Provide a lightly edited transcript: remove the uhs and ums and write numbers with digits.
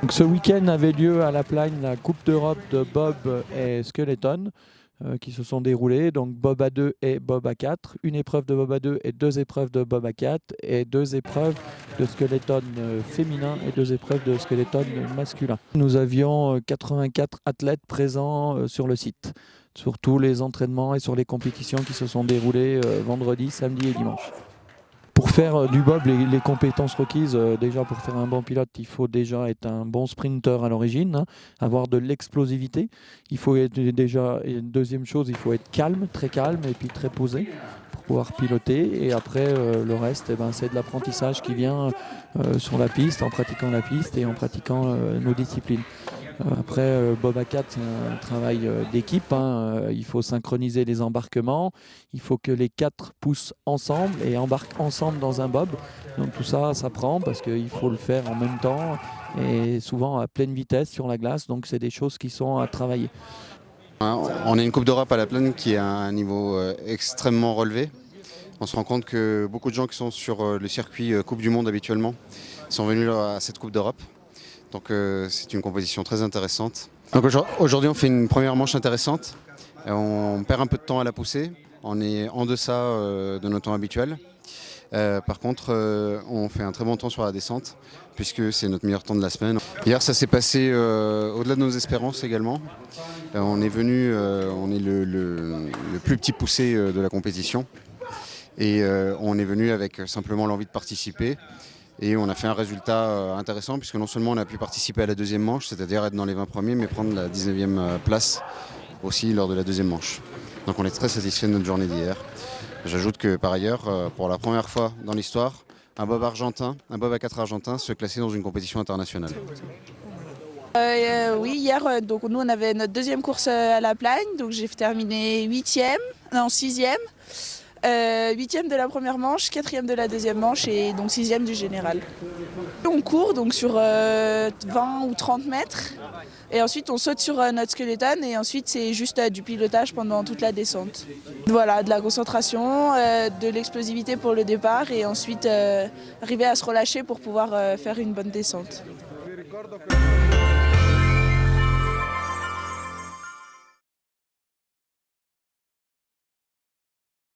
Donc, ce week-end avait lieu à La Plagne la Coupe d'Europe de Bob et Skeleton qui se sont déroulées. Donc Bob à 2 et Bob à 4. Une épreuve de Bob à 2 et deux épreuves de Bob à 4. Et deux épreuves de Skeleton féminin et deux épreuves de Skeleton masculin. Nous avions 84 athlètes présents sur le site, sur tous les entraînements et sur les compétitions qui se sont déroulées vendredi, samedi et dimanche. Pour faire du bob, les compétences requises, déjà pour faire un bon pilote, il faut déjà être un bon sprinter à l'origine, hein, avoir de l'explosivité. Il faut être déjà, et une deuxième chose, il faut être calme, très calme et puis très posé pour pouvoir piloter. Et après, le reste, eh ben, c'est de l'apprentissage qui vient sur la piste, en pratiquant la piste et en pratiquant nos disciplines. Après, Bob à 4, c'est un travail d'équipe, hein. Il faut synchroniser les embarquements. Il faut que les quatre poussent ensemble et embarquent ensemble dans un bob. Donc tout ça, ça prend parce qu'il faut le faire en même temps et souvent à pleine vitesse sur la glace. Donc c'est des choses qui sont à travailler. On a une Coupe d'Europe à La Plagne qui a un niveau extrêmement relevé. On se rend compte que beaucoup de gens qui sont sur le circuit Coupe du Monde habituellement sont venus à cette Coupe d'Europe. Donc c'est une compétition très intéressante. Donc aujourd'hui on fait une première manche intéressante. On perd un peu de temps à la poussée. On est en deçà de notre temps habituel. Par contre on fait un très bon temps sur la descente puisque c'est notre meilleur temps de la semaine. Hier ça s'est passé au-delà de nos espérances également. On est venu, on est le plus petit poussé de la compétition. Et on est venu avec simplement l'envie de participer. Et on a fait un résultat intéressant puisque non seulement on a pu participer à la deuxième manche, c'est-à-dire être dans les 20 premiers, mais prendre la 19e place aussi lors de la deuxième manche. Donc on est très satisfait de notre journée d'hier. J'ajoute que par ailleurs, pour la première fois dans l'histoire, un bob à 4 argentin se classait dans une compétition internationale. Oui, hier, donc nous on avait notre deuxième course à La Plagne, donc j'ai terminé 6e. 8e de la première manche, 4e de la deuxième manche et donc 6e du général. On court donc sur 20 ou 30 mètres et ensuite on saute sur notre skeleton et ensuite c'est juste du pilotage pendant toute la descente. Voilà, de la concentration, de l'explosivité pour le départ et ensuite arriver à se relâcher pour pouvoir faire une bonne descente.